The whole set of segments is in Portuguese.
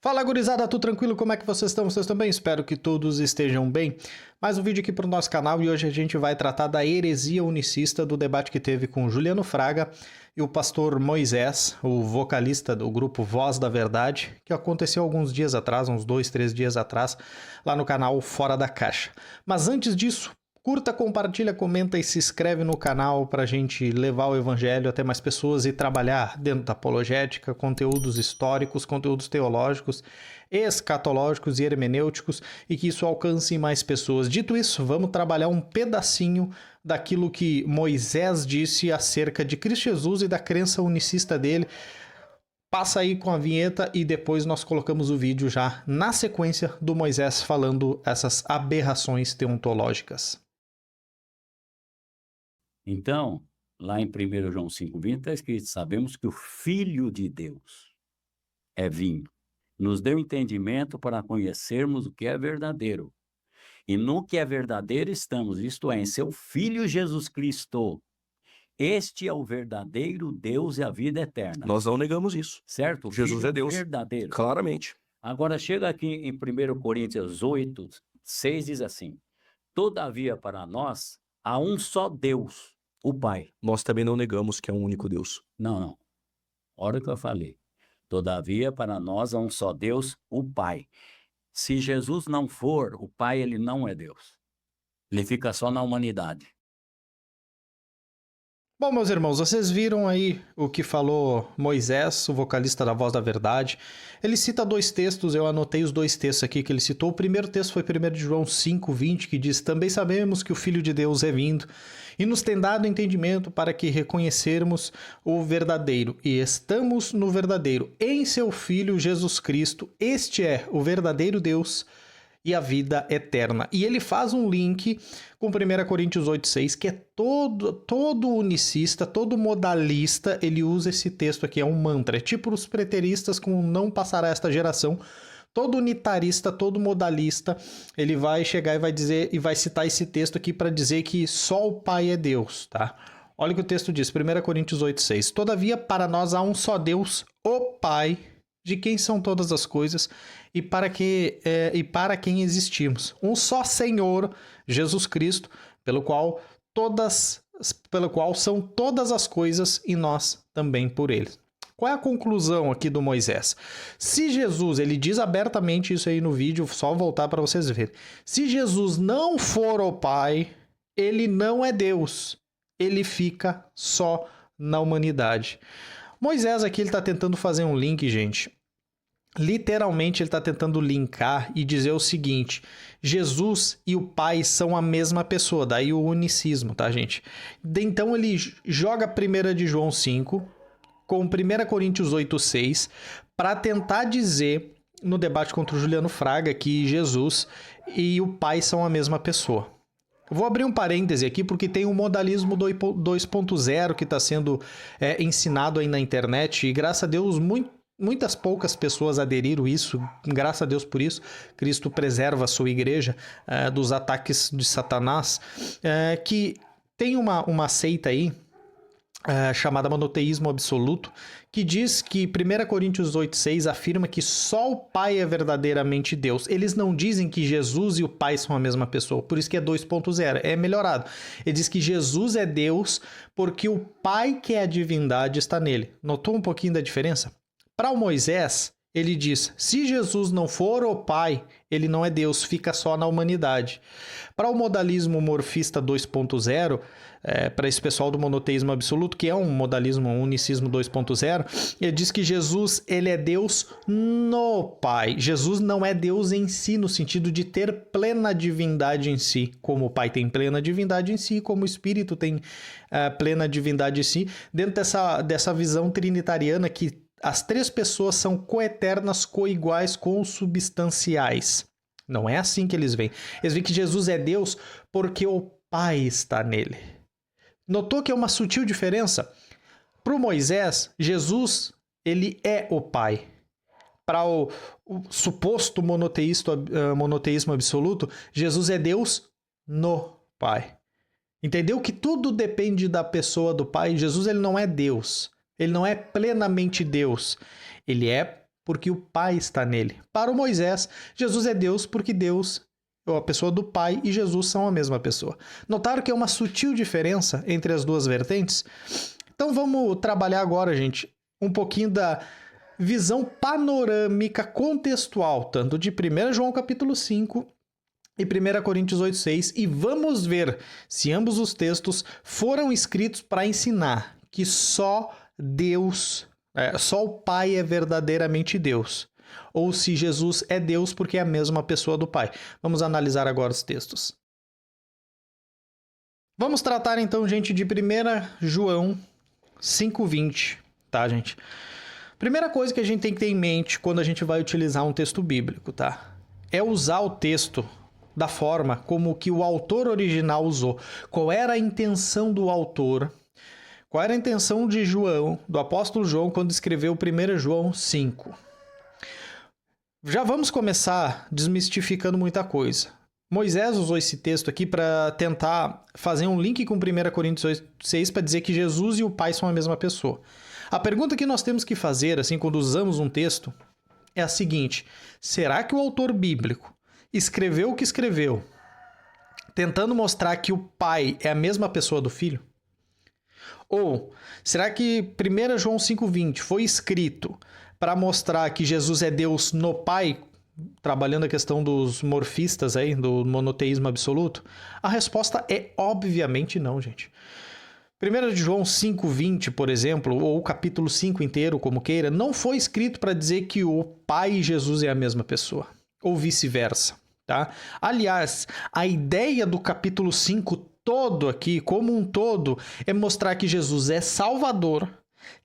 Fala, gurizada, tudo tranquilo? Como é que vocês estão? Vocês estão bem? Espero que todos estejam bem. Mais um vídeo aqui para o nosso canal e hoje a gente vai tratar da heresia unicista, do debate que teve com Juliano Fraga e o pastor Moisés, o vocalista do grupo Voz da Verdade, que aconteceu alguns dias atrás, uns 2, 3 dias atrás, lá no canal Fora da Caixa. Mas antes disso, curta, compartilha, comenta e se inscreve no canal para a gente levar o evangelho até mais pessoas e trabalhar dentro da apologética, conteúdos históricos, conteúdos teológicos, escatológicos e hermenêuticos e que isso alcance mais pessoas. Dito isso, vamos trabalhar um pedacinho daquilo que Moisés disse acerca de Cristo Jesus e da crença unicista dele. Passa aí com a vinheta e depois nós colocamos o vídeo já na sequência do Moisés falando essas aberrações teontológicas. Então, lá em 1 João 5,20 está escrito: sabemos que o Filho de Deus é vindo, nos deu entendimento para conhecermos o que é verdadeiro. E no que é verdadeiro estamos, isto é, em seu Filho Jesus Cristo. Este é o verdadeiro Deus e a vida eterna. Nós não negamos isso. Certo? Jesus Filho é Deus. verdadeiro. Claramente. Agora chega aqui em 1 Coríntios 8, 6 diz assim: todavia para nós há um só Deus, o Pai. Nós também não negamos que é um único Deus. Não. Olha o que eu falei. Todavia, para nós há um só Deus, o Pai. Se Jesus não for o Pai, ele não é Deus. Ele fica só na humanidade. Bom, meus irmãos, vocês viram aí o que falou Moisés, o vocalista da Voz da Verdade. Ele cita dois textos, eu anotei os dois textos aqui que ele citou. O primeiro texto foi 1 João 5,20, que diz: também sabemos que o Filho de Deus é vindo e nos tem dado entendimento para que reconhecermos o verdadeiro. E estamos no verdadeiro, em seu Filho Jesus Cristo. Este é o verdadeiro Deus e a vida eterna. E ele faz um link com 1 Coríntios 8,6, que é todo unicista, todo modalista, ele usa esse texto aqui, é um mantra. É tipo os preteristas com não passará esta geração. Todo unitarista, todo modalista, ele vai chegar e vai dizer, e vai citar esse texto aqui para dizer que só o Pai é Deus, tá? Olha o que o texto diz, 1 Coríntios 8,6. Todavia, para nós há um só Deus, o Pai, de quem são todas as coisas e para quem existimos. Um só Senhor, Jesus Cristo, pelo qual são todas as coisas e nós também por ele. Qual é a conclusão aqui do Moisés? Se Jesus, ele diz abertamente isso aí no vídeo, só voltar para vocês verem. Se Jesus não for o Pai, ele não é Deus. Ele fica só na humanidade. Moisés aqui ele está tentando fazer um link, gente. Literalmente ele está tentando linkar e dizer o seguinte: Jesus e o Pai são a mesma pessoa, daí o unicismo, tá, gente? Então ele joga 1 de João 5 com 1 Coríntios 8,6 para tentar dizer no debate contra o Juliano Fraga que Jesus e o Pai são a mesma pessoa. Eu vou abrir um parêntese aqui porque tem o modalismo 2.0 que está sendo ensinado aí na internet e graças a Deus muitas poucas pessoas aderiram a isso, graças a Deus por isso. Cristo preserva a sua igreja dos ataques de Satanás, que tem uma seita aí chamada monoteísmo absoluto, que diz que 1 Coríntios 8,6 afirma que só o Pai é verdadeiramente Deus. Eles não dizem que Jesus e o Pai são a mesma pessoa, por isso que é 2.0, é melhorado. Ele diz que Jesus é Deus porque o Pai, que é a divindade, está nele. Notou um pouquinho da diferença? Para o Moisés, ele diz: se Jesus não for o Pai, ele não é Deus, fica só na humanidade. Para o modalismo morfista 2.0, para esse pessoal do monoteísmo absoluto, que é um modalismo, um unicismo 2.0, ele diz que Jesus ele é Deus no Pai. Jesus não é Deus em si, no sentido de ter plena divindade em si, como o Pai tem plena divindade em si, como o Espírito tem plena divindade em si, dentro dessa visão trinitariana que as três pessoas são coeternas, coiguais, consubstanciais. Não é assim que eles veem. Eles veem que Jesus é Deus porque o Pai está nele. Notou que é uma sutil diferença? Para o Moisés, Jesus ele é o Pai. Para o suposto monoteísmo absoluto, Jesus é Deus no Pai. Entendeu que tudo depende da pessoa do Pai? Jesus ele não é Deus. Ele não é plenamente Deus. Ele é porque o Pai está nele. Para o Moisés, Jesus é Deus porque Deus, ou a pessoa do Pai, e Jesus são a mesma pessoa. Notaram que é uma sutil diferença entre as duas vertentes? Então vamos trabalhar agora, gente, um pouquinho da visão panorâmica contextual, tanto de 1 João capítulo 5 e 1 Coríntios 8:6, e vamos ver se ambos os textos foram escritos para ensinar que só Deus, só o Pai é verdadeiramente Deus, ou se Jesus é Deus porque é a mesma pessoa do Pai. Vamos analisar agora os textos. Vamos tratar então, gente, de 1 João 5:20, tá, gente? Primeira coisa que a gente tem que ter em mente quando a gente vai utilizar um texto bíblico, tá? É usar o texto da forma como que o autor original usou. Qual era a intenção do autor? Qual era a intenção de João, do apóstolo João, quando escreveu 1 João 5? Já vamos começar desmistificando muita coisa. Moisés usou esse texto aqui para tentar fazer um link com 1 Coríntios 8:6 para dizer que Jesus e o Pai são a mesma pessoa. A pergunta que nós temos que fazer, assim, quando usamos um texto, é a seguinte: será que o autor bíblico escreveu o que escreveu, tentando mostrar que o Pai é a mesma pessoa do Filho? Ou será que 1 João 5:20 foi escrito para mostrar que Jesus é Deus no Pai, trabalhando a questão dos morfistas aí, do monoteísmo absoluto? A resposta é obviamente não, gente. 1 João 5:20, por exemplo, ou o capítulo 5 inteiro, como queira, não foi escrito para dizer que o Pai e Jesus é a mesma pessoa, ou vice-versa, tá? Aliás, a ideia do capítulo 5 todo aqui, como um todo, é mostrar que Jesus é Salvador,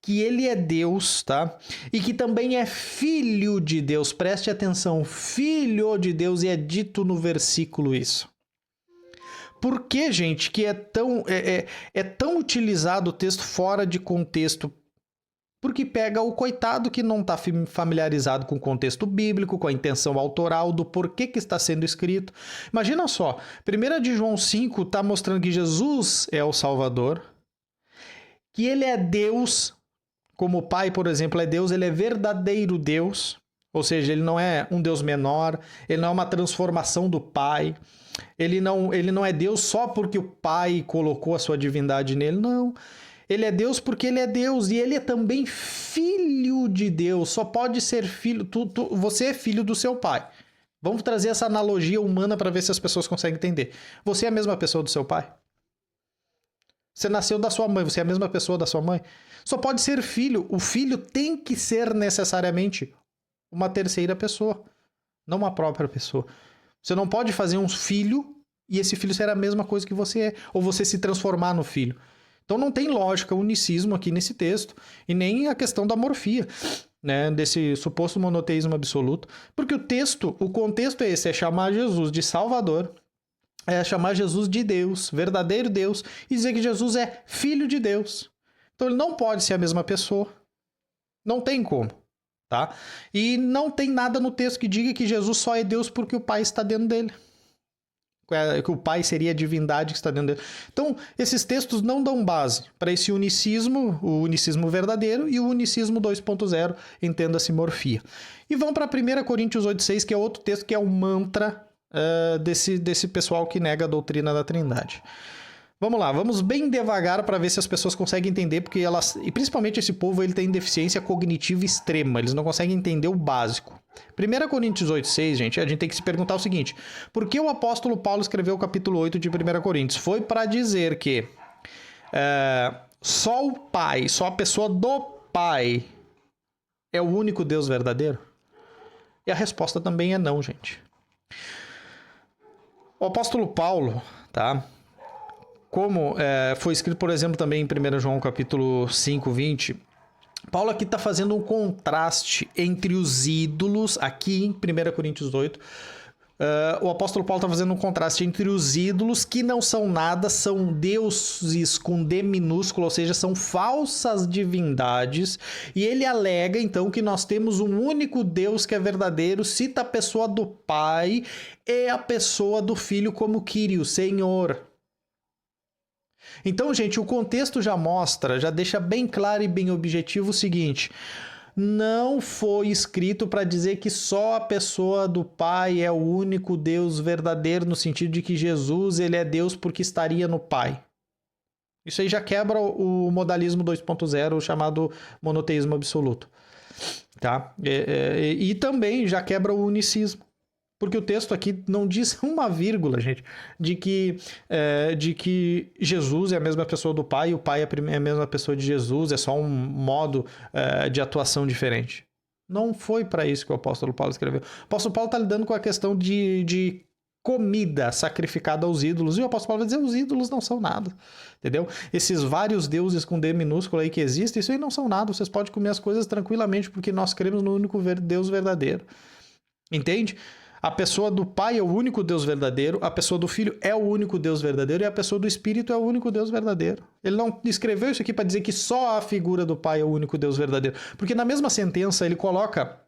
que ele é Deus, tá? E que também é Filho de Deus. Preste atenção, Filho de Deus, e é dito no versículo isso. Por que, gente, que é tão utilizado o texto fora de contexto? Porque pega o coitado que não está familiarizado com o contexto bíblico, com a intenção autoral do porquê que está sendo escrito. Imagina só, 1 de João 5 está mostrando que Jesus é o Salvador, que ele é Deus, como o Pai, por exemplo, é Deus, ele é verdadeiro Deus, ou seja, ele não é um Deus menor, ele não é uma transformação do Pai, ele não é Deus só porque o Pai colocou a sua divindade nele, não. Ele é Deus porque ele é Deus, e ele é também filho de Deus. Só pode ser filho, você é filho do seu pai. Vamos trazer essa analogia humana para ver se as pessoas conseguem entender. Você é a mesma pessoa do seu pai? Você nasceu da sua mãe, você é a mesma pessoa da sua mãe? Só pode ser filho. O filho tem que ser necessariamente uma terceira pessoa, não uma própria pessoa. Você não pode fazer um filho e esse filho ser a mesma coisa que você é, ou você se transformar no filho. Então não tem lógica o unicismo aqui nesse texto, e nem a questão da morfia, né, desse suposto monoteísmo absoluto, porque o contexto é esse, é chamar Jesus de Salvador, é chamar Jesus de Deus, verdadeiro Deus, e dizer que Jesus é Filho de Deus. Então ele não pode ser a mesma pessoa, não tem como, tá? E não tem nada no texto que diga que Jesus só é Deus porque o Pai está dentro dele, que o Pai seria a divindade que está dentro dele. Então, esses textos não dão base para esse unicismo, o unicismo verdadeiro, e o unicismo 2.0, entenda-se morfia. E vão para 1 Coríntios 8:6, que é outro texto que é um mantra desse pessoal que nega a doutrina da Trindade. Vamos lá, vamos bem devagar para ver se as pessoas conseguem entender, porque elas, e principalmente esse povo, ele tem deficiência cognitiva extrema, eles não conseguem entender o básico. 1 Coríntios 8:6, gente, a gente tem que se perguntar o seguinte: por que o apóstolo Paulo escreveu o capítulo 8 de 1 Coríntios? Foi para dizer que só o Pai, só a pessoa do Pai é o único Deus verdadeiro? E a resposta também é não, gente. O apóstolo Paulo, tá? Como foi escrito, por exemplo, também em 1 João capítulo 5:20, Paulo aqui está fazendo um contraste entre os ídolos, aqui em 1 Coríntios 8, o apóstolo Paulo está fazendo um contraste entre os ídolos, que não são nada, são deuses com D minúsculo, ou seja, são falsas divindades, e ele alega então que nós temos um único Deus que é verdadeiro, cita a pessoa do Pai e a pessoa do Filho como Kyrios, Senhor. Então, gente, o contexto já mostra, já deixa bem claro e bem objetivo o seguinte: não foi escrito para dizer que só a pessoa do Pai é o único Deus verdadeiro, no sentido de que Jesus ele é Deus porque estaria no Pai. Isso aí já quebra o modalismo 2.0, chamado monoteísmo absoluto. Tá? E também já quebra o unicismo. Porque o texto aqui não diz uma vírgula, gente, de que Jesus é a mesma pessoa do Pai e o Pai é a mesma pessoa de Jesus, é só um modo de atuação diferente. Não foi para isso que o apóstolo Paulo escreveu. O apóstolo Paulo está lidando com a questão de comida sacrificada aos ídolos, e o apóstolo Paulo vai dizer, os ídolos não são nada, entendeu? Esses vários deuses com D minúsculo aí que existem, isso aí não são nada, vocês podem comer as coisas tranquilamente, porque nós cremos no único Deus verdadeiro. Entende? A pessoa do Pai é o único Deus verdadeiro, a pessoa do Filho é o único Deus verdadeiro e a pessoa do Espírito é o único Deus verdadeiro. Ele não escreveu isso aqui para dizer que só a figura do Pai é o único Deus verdadeiro, porque na mesma sentença ele coloca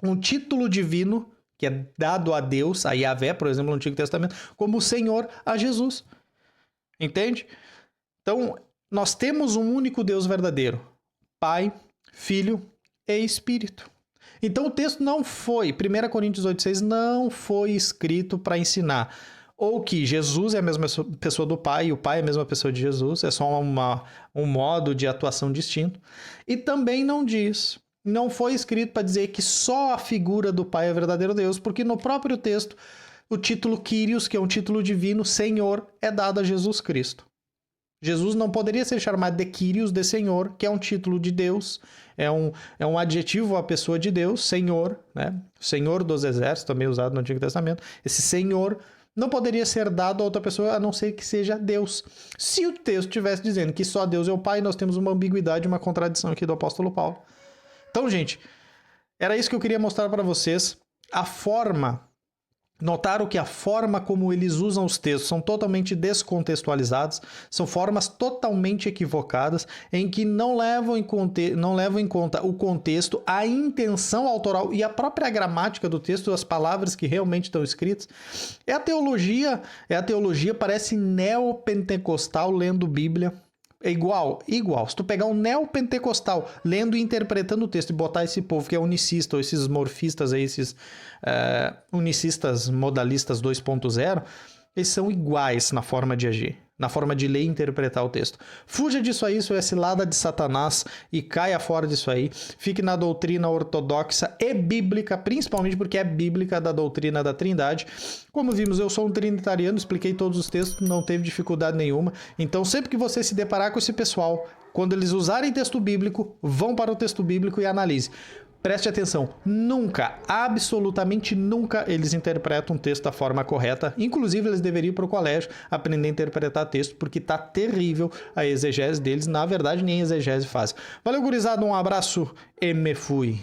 um título divino que é dado a Deus, a Yahvé, por exemplo, no Antigo Testamento, como Senhor a Jesus. Entende? Então, nós temos um único Deus verdadeiro, Pai, Filho e Espírito. Então o texto não foi, 1 Coríntios 8,6 não foi escrito para ensinar ou que Jesus é a mesma pessoa do Pai e o Pai é a mesma pessoa de Jesus, é só um modo de atuação distinto. E também não foi escrito para dizer que só a figura do Pai é verdadeiro Deus, porque no próprio texto o título Kyrios, que é um título divino, Senhor, é dado a Jesus Cristo. Jesus não poderia ser chamado de Kyrios, de Senhor, que é um título de Deus, é um adjetivo à pessoa de Deus, Senhor, né? Senhor dos exércitos, também usado no Antigo Testamento. Esse Senhor não poderia ser dado a outra pessoa, a não ser que seja Deus. Se o texto estivesse dizendo que só Deus é o Pai, nós temos uma ambiguidade, uma contradição aqui do apóstolo Paulo. Então, gente, era isso que eu queria mostrar para vocês. A forma... Notaram que a forma como eles usam os textos são totalmente descontextualizados, são formas totalmente equivocadas, em que não levam em conta o contexto, a intenção autoral e a própria gramática do texto, as palavras que realmente estão escritas. É a teologia parece neopentecostal lendo Bíblia. É igual. Se tu pegar um neopentecostal lendo e interpretando o texto e botar esse povo que é unicista, ou esses morfistas aí, esses unicistas modalistas 2.0, eles são iguais na forma de agir, na forma de ler e interpretar o texto. Fuja disso aí, isso é cilada de Satanás e caia fora disso aí. Fique na doutrina ortodoxa e bíblica, principalmente porque é bíblica da doutrina da Trindade. Como vimos, eu sou um trinitariano, expliquei todos os textos, não teve dificuldade nenhuma. Então, sempre que você se deparar com esse pessoal, quando eles usarem texto bíblico, vão para o texto bíblico e analise. Preste atenção, nunca, absolutamente nunca, eles interpretam um texto da forma correta. Inclusive, eles deveriam ir para o colégio aprender a interpretar texto, porque tá terrível a exegese deles. Na verdade, nem exegese faz. Valeu, gurizada, um abraço e me fui.